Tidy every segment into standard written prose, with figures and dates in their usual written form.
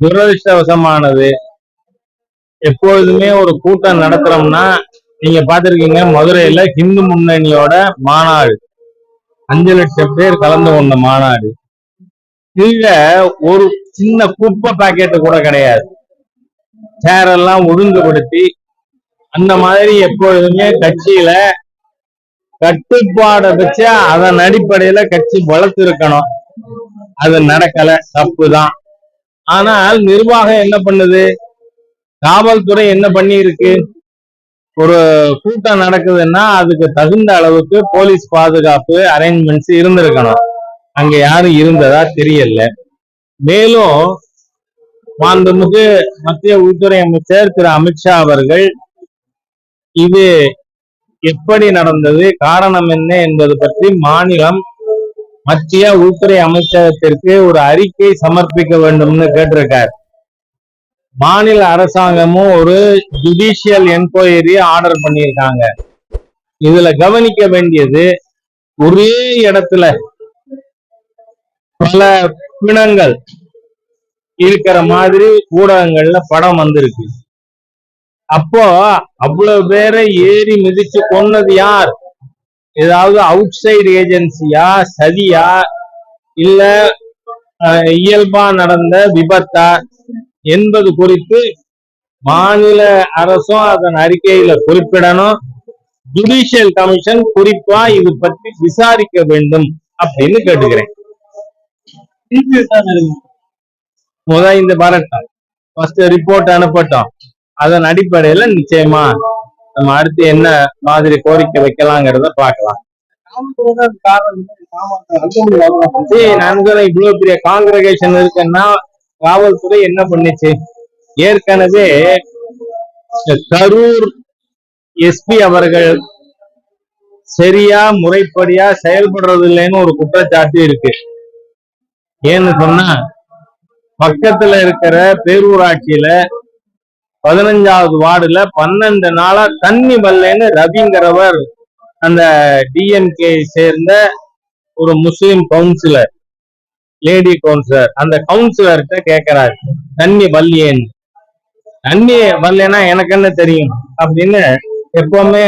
துரதிருஷ்டவசமானது. எப்பொழுதுமே ஒரு கூட்டம் நடத்துறோம்னா நீங்க பாத்திருக்கீங்க, மதுரையில ஹிந்து முன்னணியோட மாநாடு 5 லட்சம் பேர் கலந்து கொண்ட மாநாடு. இதுல ஒரு சின்ன குப்பை பாக்கெட்டு கூட கிடையாது. சேரெல்லாம் ஒழுங்குபடுத்தி அந்த மாதிரி எப்பொழுதுமே கட்சியில கட்டுப்பாடை வச்சு அதன் அடிப்படையில கட்சி வளர்த்து இருக்கணும். அது நடக்கல, தப்புதான். ஆனால் நிர்வாகம் என்ன பண்ணுது? காவல்துறை என்ன பண்ணி இருக்கு? ஒரு கூட்டம் நடக்குதுன்னா அதுக்கு தகுந்த அளவுக்கு போலீஸ் பாதுகாப்பு அரேஞ்ச்மெண்ட்ஸ் இருந்திருக்கணும். அங்க யாரும் இருந்ததா தெரியல. மேலும் மாண்புமிகு மத்திய உள்துறை அமைச்சர் திரு அமித்ஷா அவர்கள் இது எப்படி நடந்தது, காரணம் என்ன என்பது பற்றி மாநிலம் மத்திய உள்துறை அமைச்சகத்திற்கு ஒரு அறிக்கை சமர்ப்பிக்க வேண்டும்னு கேட்டிருக்கார். மாநில அரசாங்கமும் ஒரு ஜுடிஷியல் என்கொயரி ஆர்டர் பண்ணியிருக்காங்க. இதுல கவனிக்க வேண்டியது, ஒரே இடத்துல பல பிணங்கள் இருக்கிற மாதிரி ஊடகங்கள்ல படம் வந்திருக்கு. அப்போ அவ்வளவு பேரை ஏறி மிதிச்சு கொன்னது யார்? ஏதாவது அவுட் சைடு ஏஜென்சியா, சதியா, இல்ல இயல்பா நடந்த விபத்தா என்பது குறித்து மாநில அரசும் அதன் அறிக்கையில குறிப்பிடணும். ஜுடிஷியல் கமிஷன் குறிப்பா இது பற்றி விசாரிக்க வேண்டும் அப்படின்னு கேட்டுக்கிறேன். இந்த வரட்டும், ஃபர்ஸ்ட் ரிப்போர்ட் அனுப்பட்டும். அதன் அடிப்படையில நிச்சயமா நம்ம அடுத்து என்ன மாதிரி கோரிக்கை வைக்கலாங்கிறத பார்க்கலாம். நண்பர்கள் இவ்வளவு பெரிய காங்கிரகேஷன் இருக்குன்னா காவல்துறை என்ன பண்ணுச்சு? ஏற்கனவே கரூர் எஸ்பி அவர்கள் சரியா முறைப்படியா செயல்படுறது இல்லைன்னு ஒரு குற்றச்சாட்டு இருக்கு. ஏன்னு சொன்னா, பக்கத்துல இருக்கிற பேரூராட்சியில 15வது வார்டுல 12 நாளா தண்ணி வரலன்னு ரவிங்கிறவர், அந்த டிஎம்கே சேர்ந்த ஒரு முஸ்லிம் கவுன்சிலர், லேடி கவுன்சிலர், அந்த கவுன்சிலர்கிட்ட கேட்கிறாரு, தண்ணி வரலையேன்னு. தண்ணி வரலன்னா எனக்கு என்ன தெரியும் அப்படின்னு. எப்பவுமே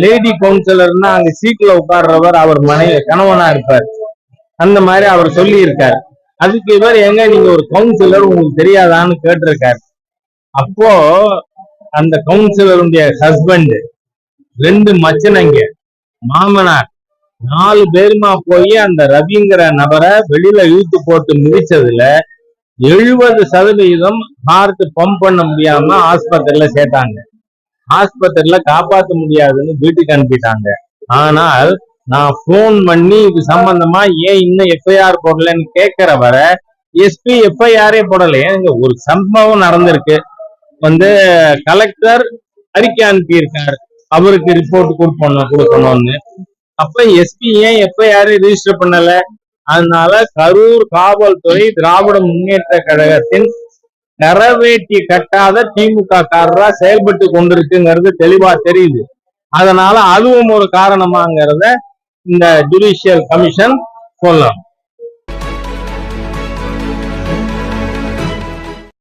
லேடி கவுன்சிலர்னா அங்க சீட்ல உட்கார்றவர் அவர் கணவனா இருப்பார். அந்த மாதிரி அவர் சொல்லி இருக்காரு. அதுக்கு இவர், எங்க நீங்க ஒரு கவுன்சிலர், உங்களுக்கு தெரியாதான்னு கேட்டிருக்காரு. அப்போ அந்த கவுன்சிலருடைய ஹஸ்பண்ட், 2 மச்சனங்க, மாமனார், 4 பேருமா போய் அந்த ரவிங்கிற நபரை வெளியில இழுத்து போட்டு மிதிச்சதுல 70% ஹார்ட் பம்ப் பண்ண முடியாம ஆஸ்பத்திரியில சேர்த்தாங்க. ஆஸ்பத்திரியில காப்பாற்ற முடியாதுன்னு வீட்டுக்கு அனுப்பிட்டாங்க. ஆனால் நான் போன் பண்ணி இது சம்பந்தமா ஏன் இன்னும் எஃப்ஐஆர் போடலன்னு கேட்கிற வர எஸ்பி எஃப்ஐஆரே போடலையே. ஒரு சம்பவம் நடந்திருக்கு, கலெக்டர் அறிக்கை அனுப்பியிருக்காரு, அவருக்கு ரிப்போர்ட் கொடுக்கணும்னு. அப்ப எஸ்பி ஏன் எஃப்ஐஆர் ரிஜிஸ்டர் பண்ணல? அதனால கரூர் காவல்துறை திராவிட முன்னேற்ற கழகத்தின் நிறைவேற்றி கட்டாத திமுக காரரா செயல்பட்டு கொண்டிருக்குங்கிறது தெளிவா தெரியுது. அதனால அதுவும் ஒரு காரணமாங்கிறத இந்த ஜுடிஷியல் கமிஷன் சொல்லலாம்.